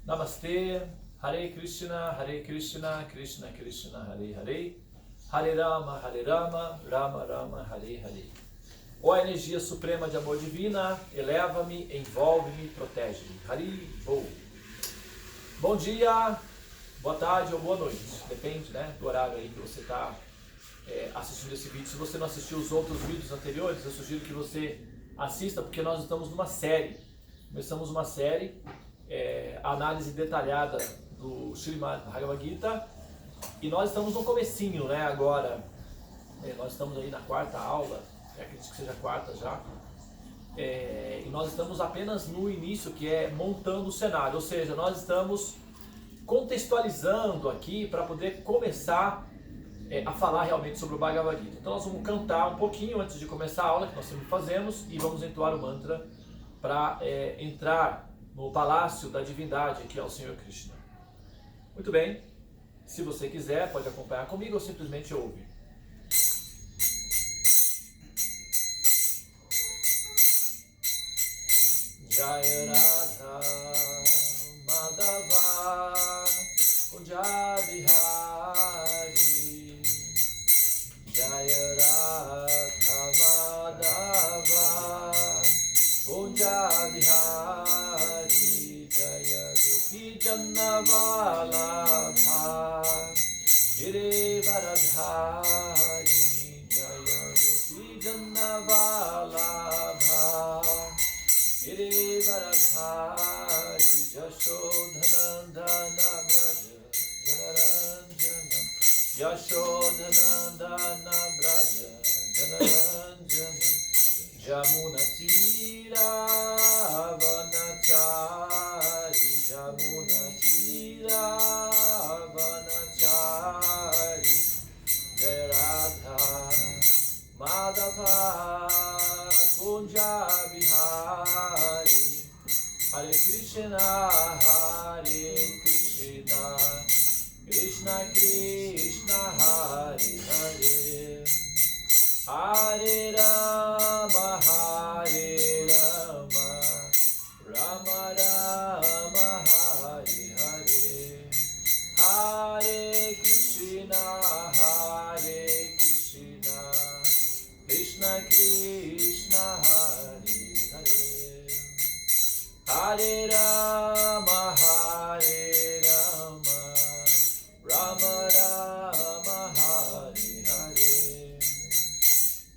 Namastê, Hare Krishna, Krishna Krishna, Hare Hare, Hare Rama, Rama Rama, Hare Hare. Ó energia suprema de amor divina, eleva-me, envolve-me, protege-me. Hari Bol. Bom dia, boa tarde ou boa noite, depende, né, do horário aí que você está assistindo esse vídeo. Se você não assistiu os outros vídeos anteriores, eu sugiro que você assista, porque nós estamos numa série. Começamos uma série, a análise detalhada do Srimad Bhagavad Gita, e nós estamos no comecinho, né, agora. Nós estamos aí na quarta aula, acredito que seja a quarta já, e nós estamos apenas no início, que é montando o cenário, ou seja, nós estamos contextualizando aqui para poder começar a falar realmente sobre o Bhagavad Gita. Então nós vamos cantar um pouquinho antes de começar a aula, que nós sempre fazemos, e vamos entoar o mantra para entrar no palácio da divindade, que é o Senhor Krishna. Muito bem, se você quiser pode acompanhar comigo ou simplesmente ouve. Jaya Radha Madhava Kunja Bihari, Jaya Radha Madhava Kunja Bihari, Jaya Gopi Jannavalabha Girivaradhari, Jaya Gopi Jannavalabha Girivaradhari, Yashodhanandana Braja Janaranjanam, Yashodhanandana Braja Janaranjanam, Jamuna Tira Vanachari, Jamuna Tira Vanachari, Jaya Radha Madhava Kunja Bihari, Hare Krishna, Krishna Krishna, Hare Hare, Hare Rama, Rama Rama, Hare Hare, Hare Krishna, Krishna Krishna, Hare Hare, Hare Rama, Rama Rama, Hare Hare,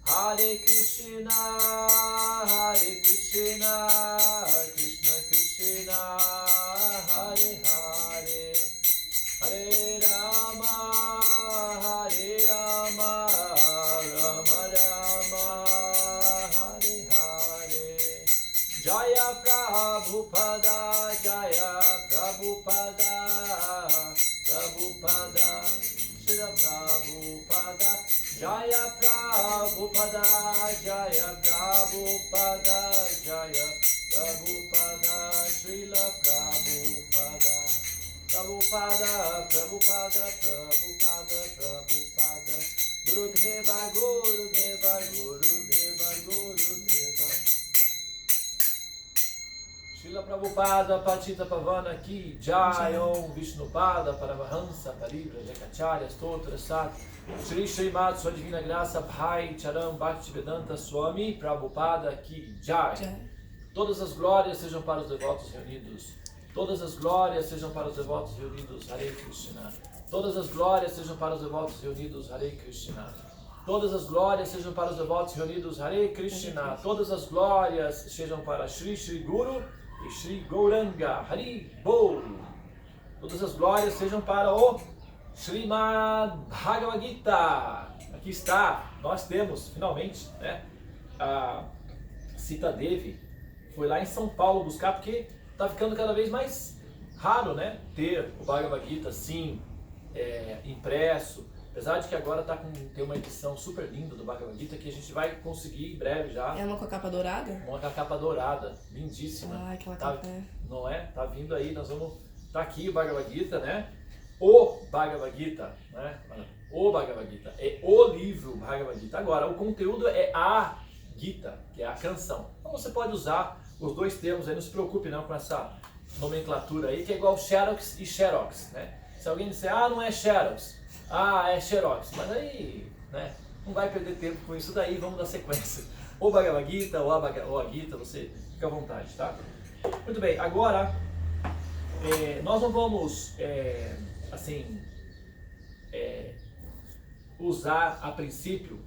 Hare Krishna, Krishna Krishna, Hare Hare, Hare Rama, Rama Rama, Hare Hare, Jaya Prabhupada, Shri Prabhupada, Jaya Prabhupada, Jaya Prabhupada, Srila Prabhupada, Prabhupada, Gurudeva, Srila Prabhupada, Patita Pavana Ki Jai, Om Vishnupada, Paramahansa, Paribra, Jakacharya, Stotra Sat, Shri Srimad, Sua Divina Graça, Bhai Charam Bhaktivedanta Swami, Prabhupada Ki Jai. Todas as glórias sejam para os devotos reunidos. Todas as glórias sejam para os devotos reunidos, Hare Krishna. Todas as glórias sejam para os devotos reunidos, Hare Krishna. Todas as glórias sejam para os devotos reunidos, Hare Krishna. Todas as glórias sejam para Shri Shri Guru e Shri Gauranga, Hari Bol. Todas as glórias sejam para o Srimad Bhagavad Gita. Aqui está, nós temos, finalmente, né, a Sita Devi foi lá em São Paulo buscar, porque está ficando cada vez mais raro, né, ter o Bhagavad Gita assim, impresso. Apesar de que agora tem uma edição super linda do Bhagavad Gita que a gente vai conseguir em breve já. É uma com a capa dourada? Uma com a capa dourada, lindíssima. Ah, aquela capa Não é? Tá vindo aí, nós vamos... Tá aqui o Bhagavad Gita, né? O Bhagavad Gita, né? O Bhagavad Gita. É o livro Bhagavad Gita. Agora, o conteúdo é a Gita, que é a canção. Então você pode usar os dois termos aí, não se preocupe não com essa nomenclatura aí, que é igual Xerox e Xerox, né? Se alguém disser, não é Xerox, é Xerox, mas aí, né, não vai perder tempo com isso daí, vamos dar sequência. Ou Bhagavad Gita, ou a Gita, você fica à vontade, tá? Muito bem, agora, nós não vamos, usar a princípio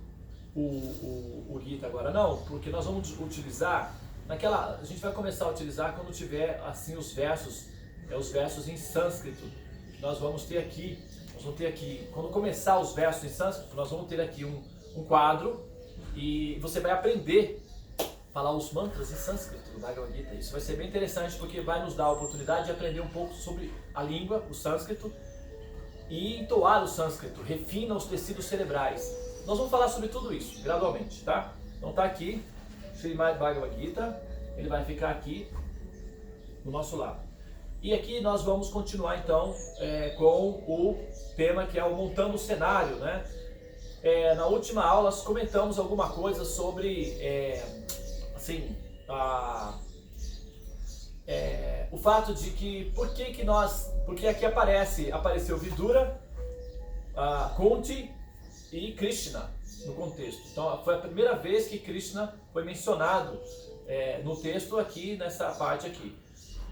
o Gita agora não, porque nós vamos utilizar a gente vai começar a utilizar quando tiver assim os versos em sânscrito. Nós vamos ter aqui, quando começar os versos em sânscrito, nós vamos ter aqui um quadro e você vai aprender a falar os mantras em sânscrito do Bhagavad Gita. Isso vai ser bem interessante porque vai nos dar a oportunidade de aprender um pouco sobre a língua, o sânscrito, e entoar o sânscrito, refina os tecidos cerebrais. Nós vamos falar sobre tudo isso, gradualmente, tá? Então está aqui, Srimad Bhagavad Gita, ele vai ficar aqui do nosso lado. E aqui nós vamos continuar então com o tema que é o montando o cenário, né? Na última aula nós comentamos alguma coisa sobre, o fato de que, porque aqui apareceu Vidura, Kunti e Krishna no contexto. Então foi a primeira vez que Krishna foi mencionado no texto aqui, nessa parte aqui.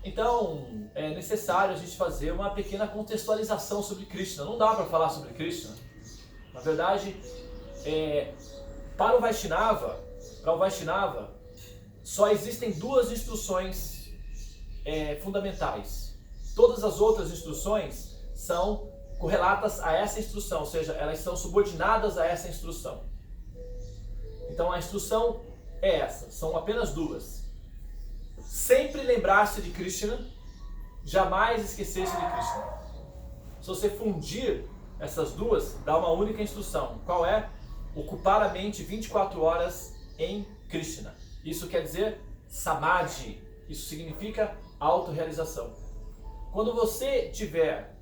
Então é necessário a gente fazer uma pequena contextualização sobre Krishna. Não dá para falar sobre Krishna. Na verdade, para o Vaishnava, só existem duas instruções fundamentais. Todas as outras instruções são correlatas a essa instrução, ou seja, elas são subordinadas a essa instrução. Então a instrução é essa, são apenas duas. Sempre lembrar-se de Krishna, jamais esquecer-se de Krishna. Se você fundir essas duas, dá uma única instrução. Qual é? Ocupar a mente 24 horas em Krishna. Isso quer dizer Samadhi. Isso significa autorrealização. Quando você tiver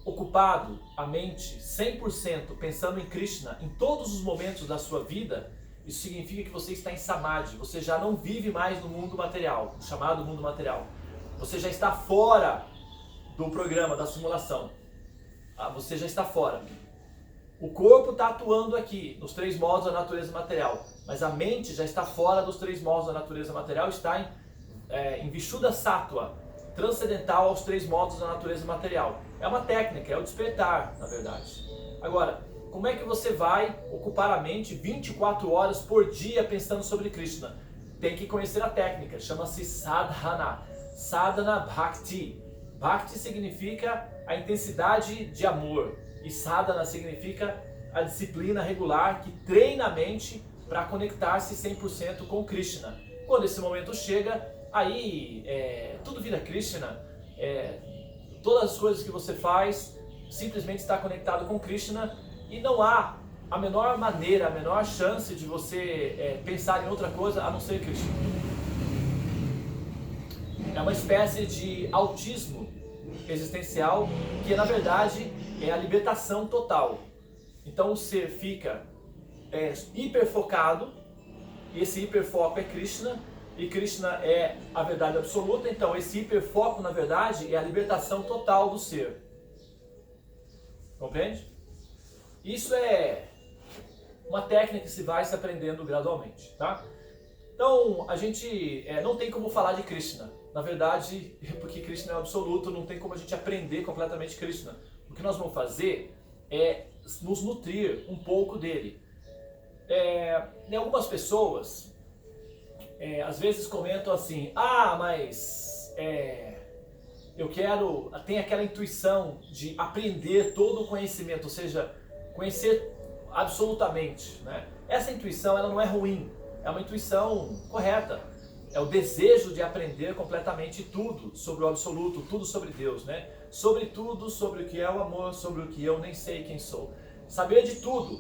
ocupado a mente 100% pensando em Krishna em todos os momentos da sua vida, isso significa que você está em Samadhi. Você já não vive mais no mundo material, chamado mundo material. Você já está fora do programa, da simulação. Você já está fora. O corpo está atuando aqui, nos três modos da natureza material, mas a mente já está fora dos três modos da natureza material, está em Vishuddha Sattva, transcendental aos três modos da natureza material. É uma técnica, é o despertar, na verdade. Agora, como é que você vai ocupar a mente 24 horas por dia pensando sobre Krishna? Tem que conhecer a técnica, chama-se sadhana, sadhana bhakti. Bhakti significa a intensidade de amor e sadhana significa a disciplina regular que treina a mente para conectar-se 100% com Krishna. Quando esse momento chega, aí tudo vira Krishna, todas as coisas que você faz simplesmente está conectado com Krishna e não há a menor maneira, a menor chance de você pensar em outra coisa a não ser Krishna. É uma espécie de autismo existencial que na verdade é a libertação total. Então o ser fica hiperfocado, e esse hiperfoco é Krishna, e Krishna é a verdade absoluta, então esse hiperfoco na verdade é a libertação total do ser. Compreende? Isso é uma técnica que se vai se aprendendo gradualmente, tá? Então a gente não tem como falar de Krishna. Na verdade, porque Krishna é o absoluto, não tem como a gente aprender completamente Krishna. O que nós vamos fazer é nos nutrir um pouco dele. Algumas pessoas às vezes comentam assim, mas eu tenho aquela intuição de aprender todo o conhecimento, ou seja, conhecer absolutamente, né? Essa intuição ela não é ruim, é uma intuição correta. É o desejo de aprender completamente tudo sobre o absoluto, tudo sobre Deus, né? Sobre tudo, sobre o que é o amor, sobre o que eu nem sei quem sou. Saber de tudo.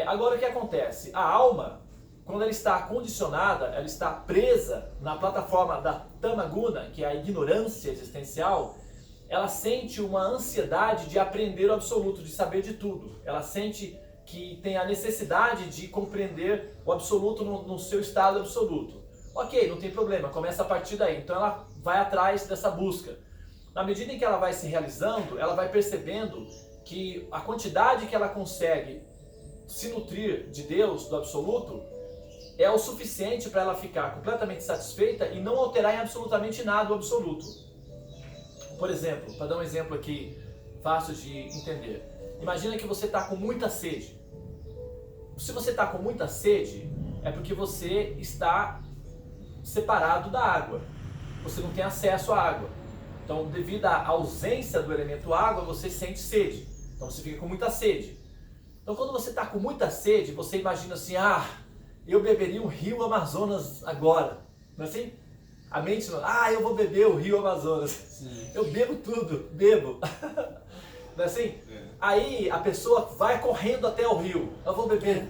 Agora o que acontece? A alma, quando ela está condicionada, ela está presa na plataforma da Tamaguna, que é a ignorância existencial, ela sente uma ansiedade de aprender o absoluto, de saber de tudo. Ela sente que tem a necessidade de compreender o absoluto no seu estado absoluto. Ok, não tem problema, começa a partir daí. Então ela vai atrás dessa busca. Na medida em que ela vai se realizando, ela vai percebendo que a quantidade que ela consegue se nutrir de Deus, do absoluto, é o suficiente para ela ficar completamente satisfeita e não alterar em absolutamente nada o absoluto. Por exemplo, para dar um exemplo aqui fácil de entender. Imagina que você está com muita sede. Se você está com muita sede, é porque você está separado da água. Você não tem acesso à água. Então, devido à ausência do elemento água, você sente sede. Então, você fica com muita sede. Então, quando você está com muita sede, você imagina assim, eu beberia um rio Amazonas agora. Não é assim? A mente não, eu vou beber o rio Amazonas. Sim. Eu bebo tudo, bebo. Não é assim? É. Aí a pessoa vai correndo até o rio. Eu vou beber.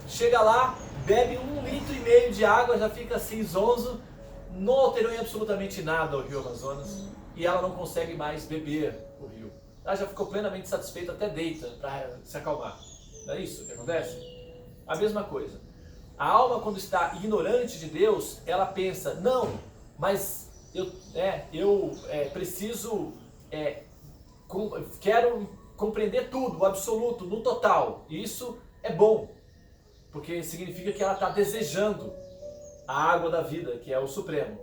Chega lá, bebe 1,5 litro de água, já fica assim zonzo. Não alterou em absolutamente nada o rio Amazonas. E ela não consegue mais beber o rio. Ela já ficou plenamente satisfeita, até deita para se acalmar. Não é isso que acontece? A mesma coisa. A alma, quando está ignorante de Deus, ela pensa, não, mas eu preciso, quero compreender tudo, o absoluto, no total. E isso é bom, porque significa que ela está desejando a água da vida, que é o Supremo.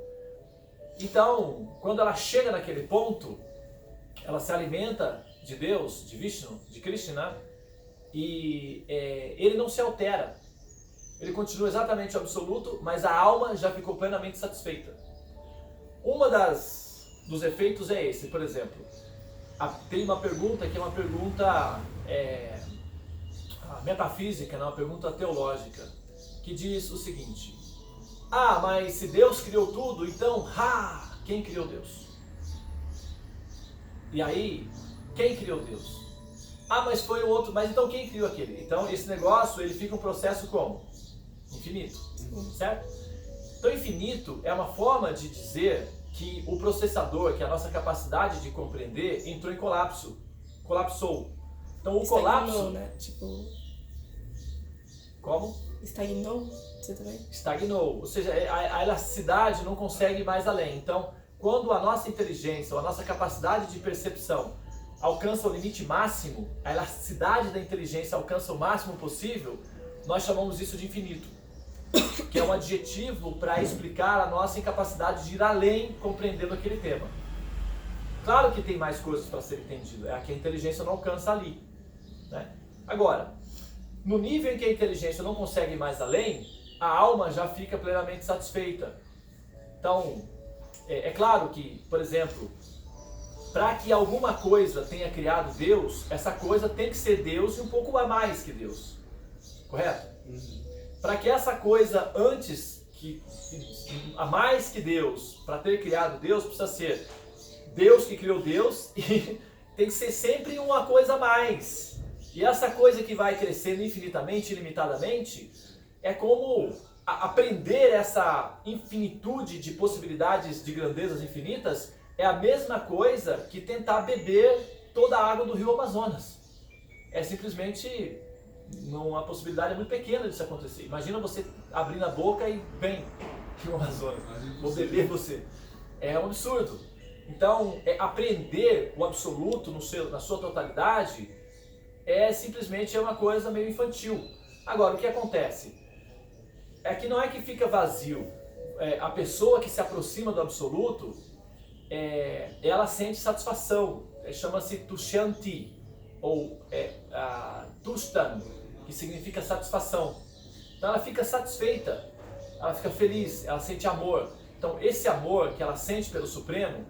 Então, quando ela chega naquele ponto, ela se alimenta de Deus, de Vishnu, de Krishna, e ele não se altera. Ele continua exatamente o absoluto, mas a alma já ficou plenamente satisfeita. Dos efeitos é esse, por exemplo. Tem uma pergunta que é uma pergunta metafísica, uma pergunta teológica, que diz o seguinte: mas se Deus criou tudo, então, quem criou Deus? E aí, quem criou Deus? Mas foi o outro, mas então quem criou aquele? Então esse negócio, ele fica um processo como? Infinito, certo? Então infinito é uma forma de dizer que o processador, que é a nossa capacidade de compreender, entrou em colapso, colapsou. Então o colapso... né? Tipo... Como? Estagnou, você também? Estagnou, ou seja, a elasticidade não consegue ir mais além. Então, quando a nossa inteligência, ou a nossa capacidade de percepção alcança o limite máximo, a elasticidade da inteligência alcança o máximo possível, nós chamamos isso de infinito, que é um adjetivo para explicar a nossa incapacidade de ir além compreendendo aquele tema. Claro que tem mais coisas para ser entendido, é que a inteligência não alcança ali, né? Agora, no nível em que a inteligência não consegue ir mais além, a alma já fica plenamente satisfeita. Então, é claro que, por exemplo, para que alguma coisa tenha criado Deus, essa coisa tem que ser Deus e um pouco a mais que Deus. Correto? Para que essa coisa a mais que Deus, para ter criado Deus, precisa ser Deus que criou Deus e tem que ser sempre uma coisa a mais. E essa coisa que vai crescendo infinitamente, ilimitadamente, é como aprender essa infinitude de possibilidades de grandezas infinitas. É a mesma coisa que tentar beber toda a água do rio Amazonas. É simplesmente uma possibilidade muito pequena disso acontecer. Imagina você abrindo a boca e, rio Amazonas, vou beber você. É um absurdo. Então, aprender o absoluto na sua totalidade simplesmente uma coisa meio infantil. Agora, o que acontece? É que não é que fica vazio. A pessoa que se aproxima do absoluto, ela sente satisfação, chama-se Tushanti, ou Tustan, que significa satisfação. Então ela fica satisfeita, ela fica feliz, ela sente amor. Então esse amor que ela sente pelo Supremo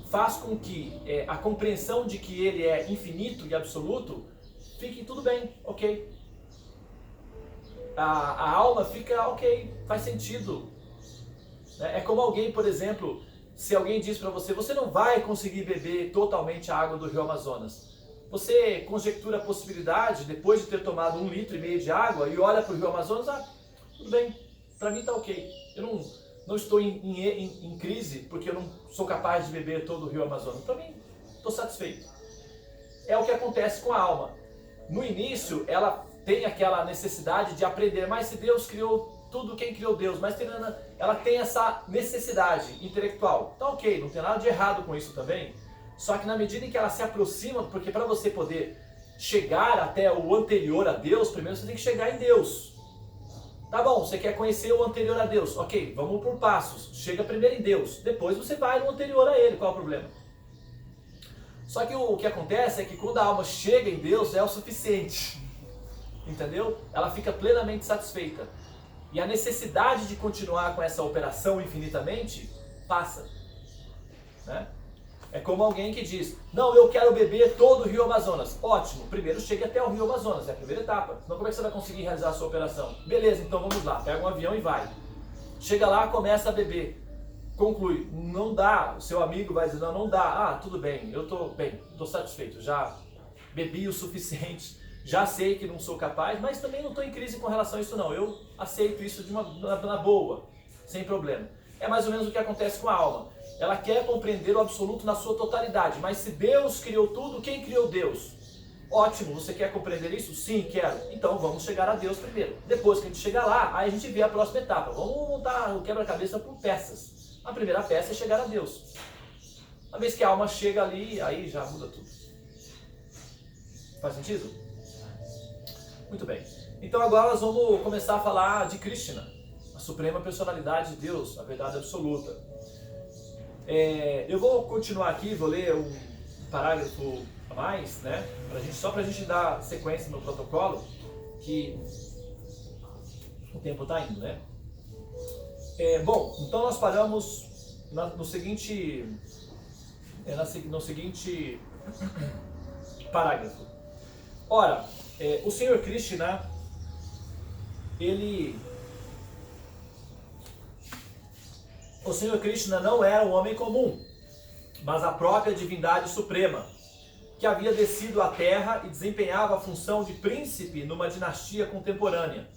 faz com que a compreensão de que ele é infinito e absoluto fique tudo bem, ok. A alma fica ok, faz sentido. É como alguém, por exemplo, se alguém diz para você, você não vai conseguir beber totalmente a água do rio Amazonas. Você conjectura a possibilidade, depois de ter tomado 1,5 litro de água, e olha para o rio Amazonas, tudo bem, para mim está ok. Eu não estou em crise porque eu não sou capaz de beber todo o rio Amazonas. Para mim, estou satisfeito. É o que acontece com a alma. No início, ela tem aquela necessidade de aprender, mas se Deus criou tudo quem criou Deus, mas ela tem essa necessidade intelectual. Tá ok, não tem nada de errado com isso também. Só que na medida em que ela se aproxima, porque para você poder chegar até o anterior a Deus, primeiro você tem que chegar em Deus. Tá bom, você quer conhecer o anterior a Deus. Ok, vamos por passos. Chega primeiro em Deus, depois você vai no anterior a Ele. Qual é o problema? Só que o que acontece é que quando a alma chega em Deus é o suficiente. Entendeu? Ela fica plenamente satisfeita. E a necessidade de continuar com essa operação infinitamente passa. Né? É como alguém que diz, não, eu quero beber todo o Rio Amazonas. Ótimo, primeiro chegue até o Rio Amazonas, é a primeira etapa. Senão como é que você vai conseguir realizar a sua operação? Beleza, então vamos lá, pega um avião e vai. Chega lá, começa a beber. Conclui, não dá, o seu amigo vai dizer, não dá. Ah, tudo bem, eu estou satisfeito, já bebi o suficiente, já sei que não sou capaz, mas também não estou em crise com relação a isso não. Eu aceito isso na boa, sem problema. É mais ou menos o que acontece com a alma. Ela quer compreender o absoluto na sua totalidade, mas se Deus criou tudo, quem criou Deus? Ótimo, você quer compreender isso? Sim, quero. Então vamos chegar a Deus primeiro. Depois que a gente chegar lá, aí a gente vê a próxima etapa. Vamos montar o quebra-cabeça por peças. A primeira peça é chegar a Deus. Uma vez que a alma chega ali, aí já muda tudo. Faz sentido? Muito bem. Então agora nós vamos começar a falar de Krishna, a suprema personalidade de Deus, a verdade absoluta. Eu vou continuar aqui, vou ler um parágrafo a mais, né? Só para a gente dar sequência no protocolo, que o tempo está indo, né? Bom, então nós paramos no seguinte parágrafo. Ora, o Senhor Krishna, o Senhor Krishna não era um homem comum, mas a própria divindade suprema, que havia descido à terra e desempenhava a função de príncipe numa dinastia contemporânea.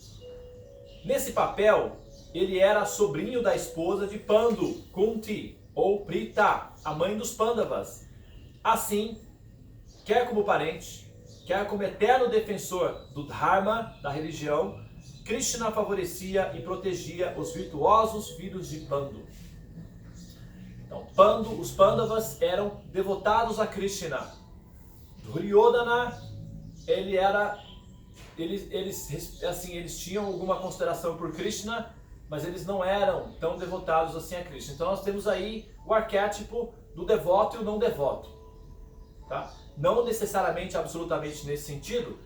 Nesse papel, ele era sobrinho da esposa de Pandu, Kunti, ou Prita, a mãe dos Pandavas. Assim, quer como parente, quer como eterno defensor do Dharma, da religião, Krishna favorecia e protegia os virtuosos filhos de Pandu. Então, os Pandavas eram devotados a Krishna. Duryodhana, eles tinham alguma consideração por Krishna, mas eles não eram tão devotados assim a Krishna. Então nós temos aí o arquétipo do devoto e o não devoto. Tá? Não necessariamente, absolutamente nesse sentido,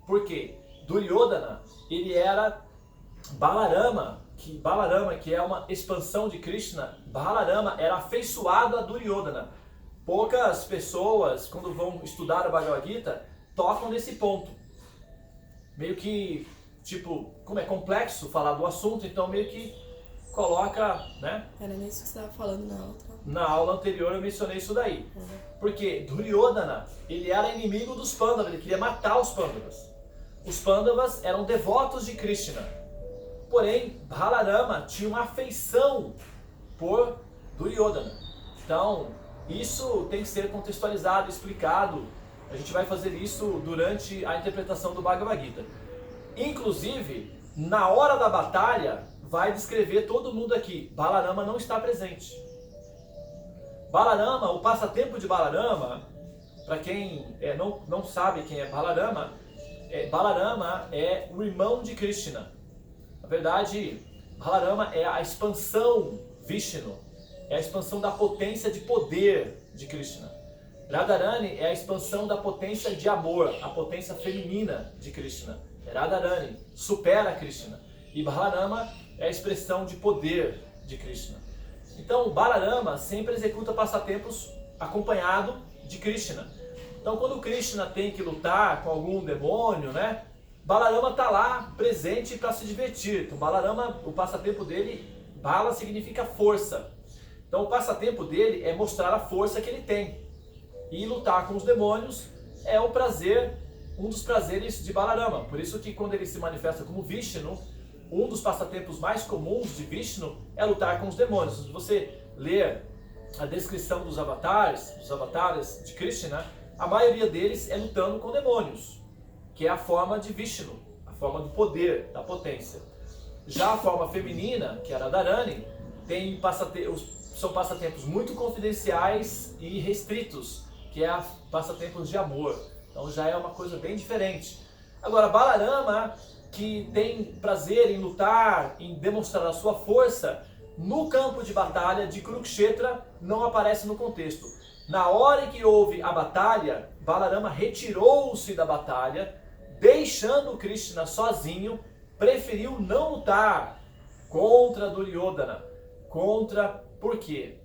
porque Duryodhana, ele era Balarama, que é uma expansão de Krishna. Balarama era afeiçoado a Duryodhana. Poucas pessoas, quando vão estudar o Bhagavad Gita, tocam nesse ponto. Meio que, como é complexo falar do assunto, então meio que coloca, né? Era nisso que você estava falando na outra. Na aula anterior eu mencionei isso daí. Porque Duryodhana, ele era inimigo dos Pandavas, ele queria matar os Pandavas. Os Pandavas eram devotos de Krishna. Porém, Balarama tinha uma afeição por Duryodhana. Então, isso tem que ser contextualizado, explicado. A gente vai fazer isso durante a interpretação do Bhagavad Gita. Inclusive, na hora da batalha, vai descrever todo mundo aqui. Balarama não está presente. Balarama, o passatempo de Balarama, para quem não sabe quem é Balarama, Balarama é o irmão de Krishna. Na verdade, Balarama é a expansão Vishnu, é a expansão da potência de poder de Krishna. Radharani é a expansão da potência de amor, a potência feminina de Krishna. Radharani supera Krishna. E Balarama é a expressão de poder de Krishna. Então, Balarama sempre executa passatempos acompanhado de Krishna. Então, quando Krishna tem que lutar com algum demônio, né? Balarama está lá presente para se divertir. Então, Balarama, o passatempo dele, Bala significa força. Então, o passatempo dele é mostrar a força que ele tem. E lutar com os demônios é um prazer, um dos prazeres de Balarama. Por isso que quando ele se manifesta como Vishnu, um dos passatempos mais comuns de Vishnu é lutar com os demônios. Se você ler a descrição dos avatares de Krishna, a maioria deles é lutando com demônios, que é a forma de Vishnu, a forma do poder, da potência. Já a forma feminina, que é a Radharani, são passatempos muito confidenciais e restritos, que é passatempos de amor. Então já é uma coisa bem diferente. Agora, Balarama, que tem prazer em lutar, em demonstrar a sua força, no campo de batalha de Kurukshetra não aparece no contexto. Na hora em que houve a batalha, Balarama retirou-se da batalha, deixando Krishna sozinho, preferiu não lutar contra Duryodhana. Por quê?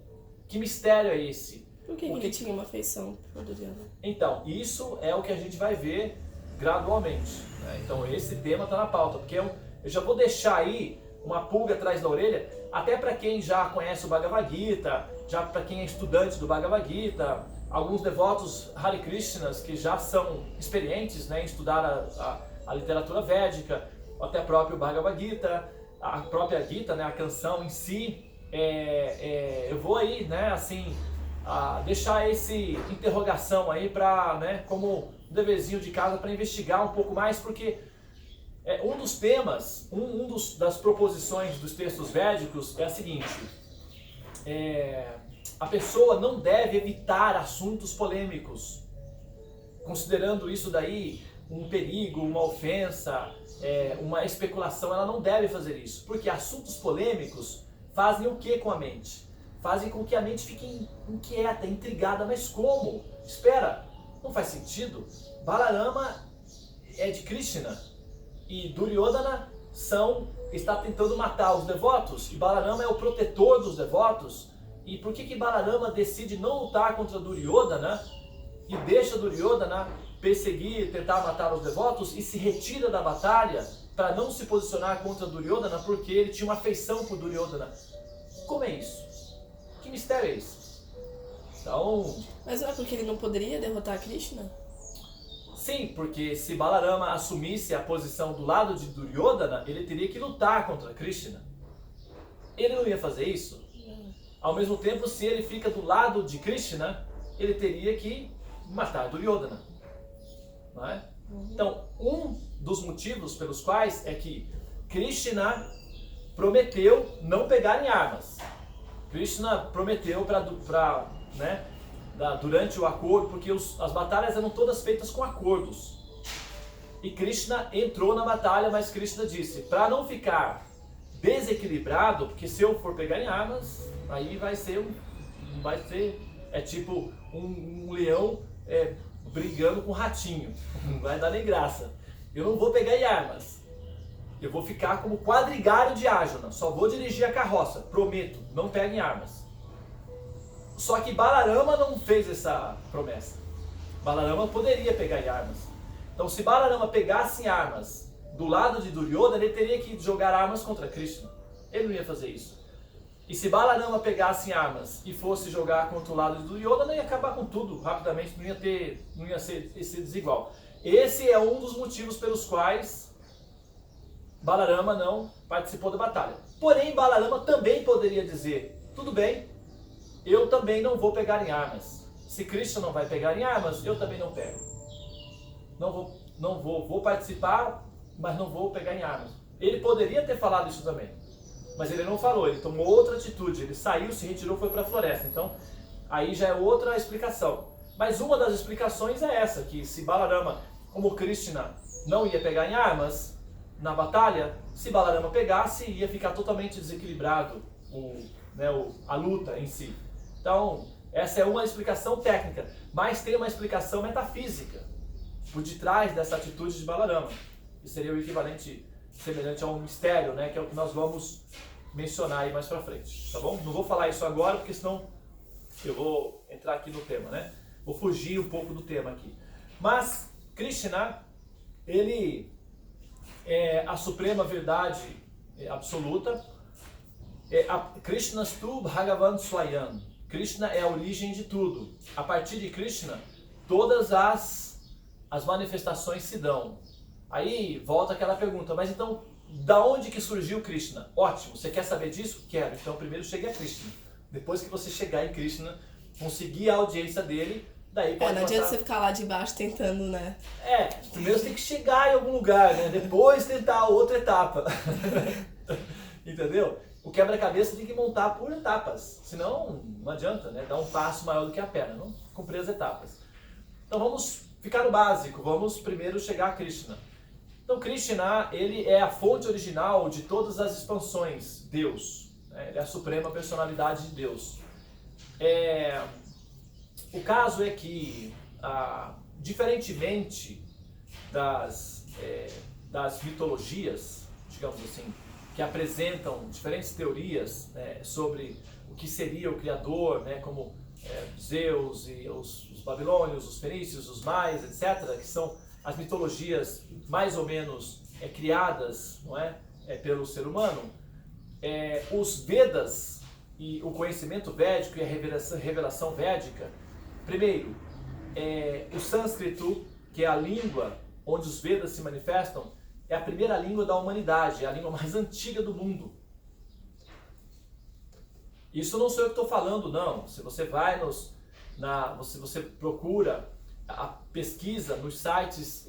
Que mistério é esse? Por que ele tinha uma afeição por Duryodhana? Então, isso é o que a gente vai ver gradualmente, né? Então esse tema está na pauta, porque eu já vou deixar aí uma pulga atrás da orelha, até para quem já conhece o Bhagavad Gita, já para quem é estudante do Bhagavad Gita, alguns devotos Hare Krishnas que já são experientes, né, em estudar a literatura védica, até próprio Bhagavad Gita, a própria Gita, né, a canção em si. Eu vou aí, né, assim, deixar esse interrogação aí para, né, como um deverzinho de casa para investigar um pouco mais, porque um dos temas, das proposições dos textos védicos é a seguinte: a pessoa não deve evitar assuntos polêmicos, considerando isso daí um perigo, uma ofensa, uma especulação. Ela não deve fazer isso, porque assuntos polêmicos fazem o que com a mente? Fazem com que a mente fique inquieta, intrigada. Mas como? Espera, não faz sentido. Balarama é de Krishna e Duryodhana está tentando matar os devotos, e Balarama é o protetor dos devotos. E por que Balarama decide não lutar contra Duryodhana e deixa Duryodhana perseguir, tentar matar os devotos, e se retira da batalha para não se posicionar contra Duryodhana porque ele tinha uma afeição por Duryodhana? Como é isso? Que mistério é esse? Então... Mas não é porque ele não poderia derrotar Krishna? Sim, porque se Balarama assumisse a posição do lado de Duryodhana, ele teria que lutar contra Krishna. Ele não ia fazer isso? Ao mesmo tempo, se ele fica do lado de Krishna, ele teria que matar Duryodhana. Não é? Então, um dos motivos pelos quais é que Krishna prometeu não pegar em armas. Krishna prometeu durante o acordo, porque as batalhas eram todas feitas com acordos. E Krishna entrou na batalha, mas Krishna disse, para não ficar desequilibrado, porque se eu for pegar em armas, aí vai ser tipo um leão brigando com um ratinho, não vai dar nem graça. Eu não vou pegar em armas, eu vou ficar como quadrigário de Arjuna, só vou dirigir a carroça, prometo, não pego em armas. Só que Balarama não fez essa promessa. Balarama poderia pegar em armas. Então, se Balarama pegasse em armas do lado de Duryodhana, ele teria que jogar armas contra Krishna. Ele não ia fazer isso. E se Balarama pegasse em armas e fosse jogar contra o lado de Duryodhana, ia acabar com tudo rapidamente, não ia ser desigual. Esse é um dos motivos pelos quais Balarama não participou da batalha. Porém, Balarama também poderia dizer, tudo bem, eu também não vou pegar em armas. Se Krishna não vai pegar em armas, eu também não pego. Vou participar, mas não vou pegar em armas. Ele poderia ter falado isso também, mas ele não falou, ele tomou outra atitude, ele saiu, se retirou, foi para a floresta. Então, aí já é outra explicação. Mas uma das explicações é essa, que se Balarama, como Krishna, não ia pegar em armas na batalha, se Balarama pegasse, ia ficar totalmente desequilibrado a luta em si. Então, essa é uma explicação técnica, mas tem uma explicação metafísica por detrás dessa atitude de Balarama, que seria o equivalente, semelhante a um mistério, né, que é o que nós vamos mencionar aí mais pra frente, tá bom? Não vou falar isso agora, porque senão eu vou entrar aqui no tema, né? Vou fugir um pouco do tema aqui. Mas Krishna, ele é a suprema verdade absoluta. Krishnastu Bhagavan Swayam. Krishna é a origem de tudo. A partir de Krishna, todas as manifestações se dão. Aí volta aquela pergunta, mas então, da onde que surgiu Krishna? Ótimo, você quer saber disso? Quero. Então primeiro chegue a Krishna. Depois que você chegar em Krishna, conseguir a audiência dele, daí pode não adianta você ficar lá de baixo tentando, né? Primeiro você tem que chegar em algum lugar, né? Depois tentar outra etapa. Entendeu? O quebra-cabeça tem que montar por etapas, senão não adianta, né? Dar um passo maior do que a perna, não cumprir as etapas. Então vamos ficar no básico, vamos primeiro chegar a Krishna. Então Krishna, ele é a fonte original de todas as expansões, Deus. Né? Ele é a suprema personalidade de Deus. O caso é que, diferentemente das mitologias, digamos assim, que apresentam diferentes teorias, né, sobre o que seria o Criador, né, como Zeus e os babilônios, os fenícios, os maias, etc., que são as mitologias mais ou menos criadas, não é, pelo ser humano. Os Vedas e o conhecimento védico e a revelação védica, primeiro, o sânscrito, que é a língua onde os Vedas se manifestam, é a primeira língua da humanidade, é a língua mais antiga do mundo. Isso não sou eu que estou falando, não. Se você vai você procura a pesquisa nos sites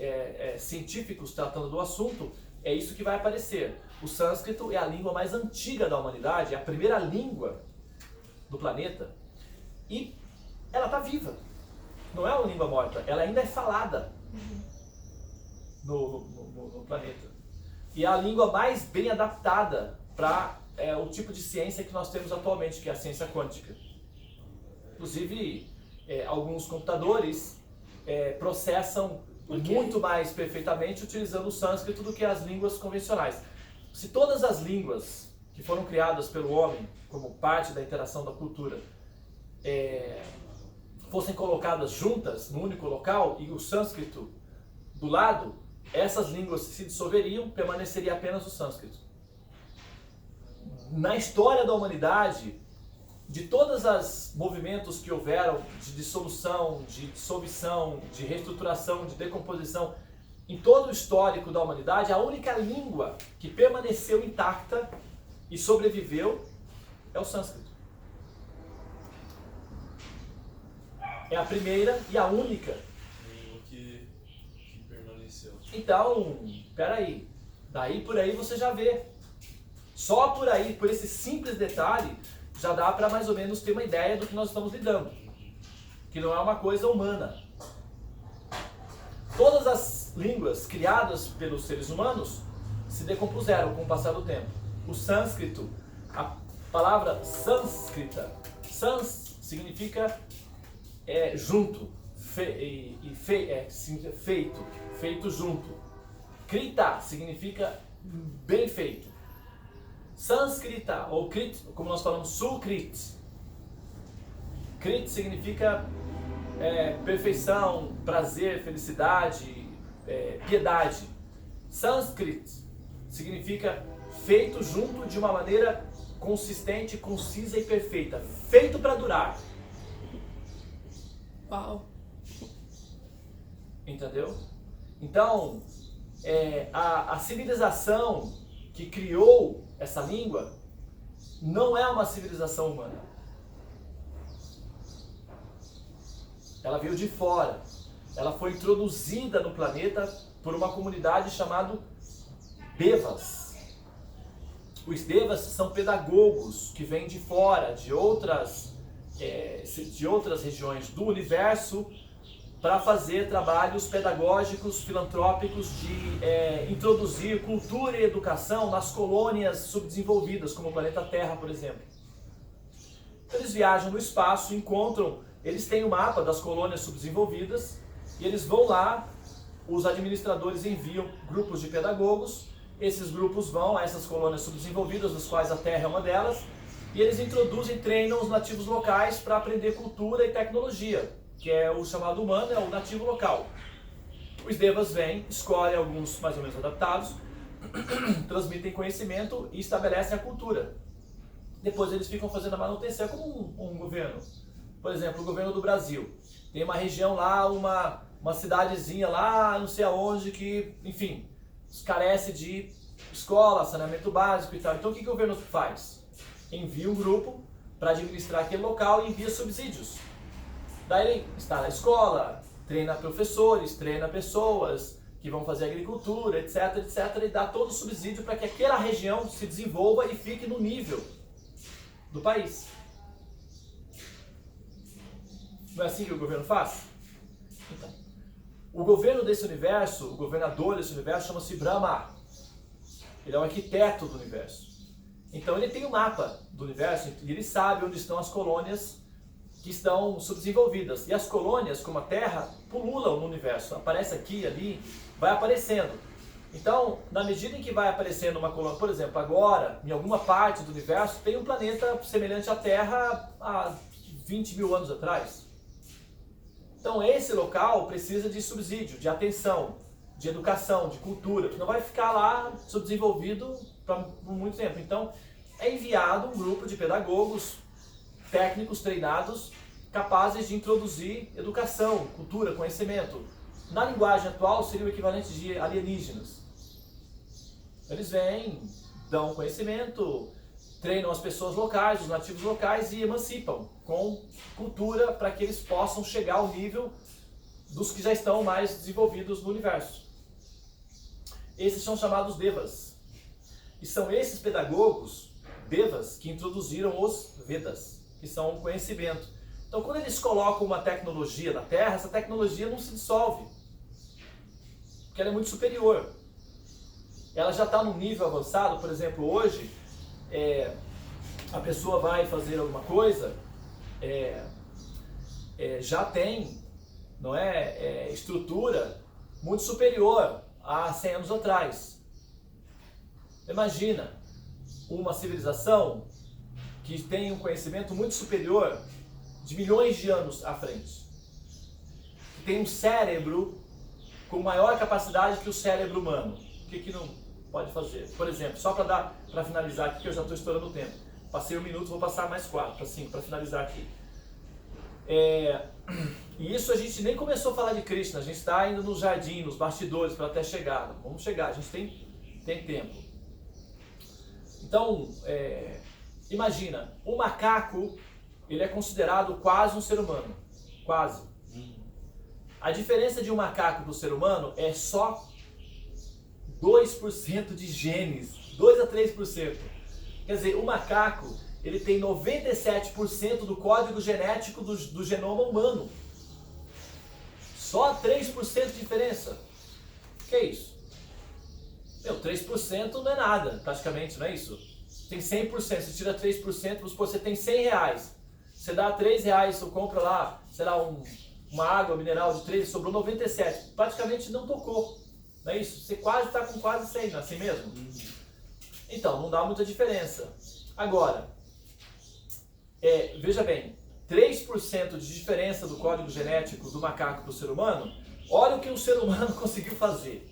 científicos tratando do assunto, é isso que vai aparecer. O sânscrito é a língua mais antiga da humanidade, é a primeira língua do planeta, e ela está viva. Não é uma língua morta, ela ainda é falada no planeta. E é a língua mais bem adaptada para o tipo de ciência que nós temos atualmente, que é a ciência quântica. Inclusive, alguns computadores processam muito mais perfeitamente utilizando o sânscrito do que as línguas convencionais. Se todas as línguas que foram criadas pelo homem como parte da interação da cultura fossem colocadas juntas num único local e o sânscrito do lado, essas línguas se dissolveriam, permaneceria apenas o sânscrito. Na história da humanidade, de todos os movimentos que houveram de dissolução, de dissolução, de reestruturação, de decomposição, em todo o histórico da humanidade, a única língua que permaneceu intacta e sobreviveu é o sânscrito. É a primeira e a única. Que permaneceu. Então, peraí, daí por aí você já vê. Só por aí, por esse simples detalhe, já dá para mais ou menos ter uma ideia do que nós estamos lidando. Que não é uma coisa humana. Todas as línguas criadas pelos seres humanos se decompuseram com o passar do tempo. O sânscrito, a palavra sânscrita, sans significa junto, feito junto. Krita significa bem feito. Sânscrita, ou Krit, como nós falamos, Sukrit. Krit significa perfeição, prazer, felicidade, piedade. Sânscrit significa feito junto de uma maneira consistente, concisa e perfeita. Feito para durar. Uau. Entendeu? Então, a civilização que criou essa língua não é uma civilização humana. Ela veio de fora. Ela foi introduzida no planeta por uma comunidade chamada Devas. Os Devas são pedagogos que vêm de fora, de outras regiões do universo, para fazer trabalhos pedagógicos, filantrópicos de introduzir cultura e educação nas colônias subdesenvolvidas, como o planeta Terra, por exemplo. Eles viajam no espaço, eles têm o mapa das colônias subdesenvolvidas e eles vão lá, os administradores enviam grupos de pedagogos, esses grupos vão a essas colônias subdesenvolvidas, das quais a Terra é uma delas, e eles introduzem e treinam os nativos locais para aprender cultura e tecnologia, que é o chamado humano, é o nativo local. Os devas vêm, escolhem alguns mais ou menos adaptados, transmitem conhecimento e estabelecem a cultura. Depois eles ficam fazendo a manutenção, como um governo. Por exemplo, o governo do Brasil. Tem uma região lá, uma cidadezinha lá, não sei aonde, que, enfim, carece de escola, saneamento básico e tal. Então o que o governo faz? Envia um grupo para administrar aquele local e envia subsídios. Daí ele instala a escola, treina professores, treina pessoas, que vão fazer agricultura, etc, etc, e dá todo o subsídio para que aquela região se desenvolva e fique no nível do país. Não é assim que o governo faz? Então, o governo desse universo, o governador desse universo chama-se Brahma. Ele é o arquiteto do universo. Então ele tem um mapa do universo e ele sabe onde estão as colônias que estão subdesenvolvidas. E as colônias, como a Terra, pululam no universo. Aparece aqui, ali, vai aparecendo. Então, na medida em que vai aparecendo uma colônia, por exemplo, agora, em alguma parte do universo, tem um planeta semelhante à Terra há 20 mil anos atrás. Então, esse local precisa de subsídio, de atenção, de educação, de cultura, que não vai ficar lá subdesenvolvido por muito tempo. Então, é enviado um grupo de pedagogos, técnicos treinados, capazes de introduzir educação, cultura, conhecimento. Na linguagem atual seria o equivalente de alienígenas. Eles vêm, dão conhecimento, treinam as pessoas locais, os nativos locais e emancipam com cultura para que eles possam chegar ao nível dos que já estão mais desenvolvidos no universo. Esses são chamados Devas. E são esses pedagogos, Devas, que introduziram os Vedas, que são um conhecimento. Então, quando eles colocam uma tecnologia na Terra, essa tecnologia não se dissolve, porque ela é muito superior. Ela já está num nível avançado. Por exemplo, hoje, a pessoa vai fazer alguma coisa, já tem, não é, estrutura muito superior a 100 anos atrás. Imagina uma civilização que tem um conhecimento muito superior de milhões de anos à frente, que tem um cérebro com maior capacidade que o cérebro humano. O que não pode fazer? Por exemplo, só para finalizar aqui, que eu já estou estourando o tempo. Passei 1 minuto, vou passar mais 4, para 5, para finalizar aqui. E isso a gente nem começou a falar de Krishna, a gente está indo no jardim, nos bastidores, para até chegar. Vamos chegar, a gente tem tempo. Então, imagina, o macaco, ele é considerado quase um ser humano. Quase. A diferença de um macaco para o ser humano é só 2% de genes. 2 a 3%. Quer dizer, o macaco, ele tem 97% do código genético do genoma humano. Só 3% de diferença. O que é isso? 3% não é nada, praticamente, não é isso? Tem 100%, você tira 3%, vamos supor, você tem 100 reais. Você dá 3 reais, você compra lá, sei lá, uma água mineral de 3, sobrou 97. Praticamente não tocou, não é isso? Você quase está com quase 100, não é assim mesmo? Então, não dá muita diferença. Agora, veja bem, 3% de diferença do código genético do macaco para o ser humano, olha o que o ser humano conseguiu fazer.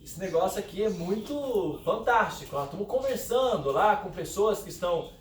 Esse negócio aqui é muito fantástico. Estamos conversando lá com pessoas que estão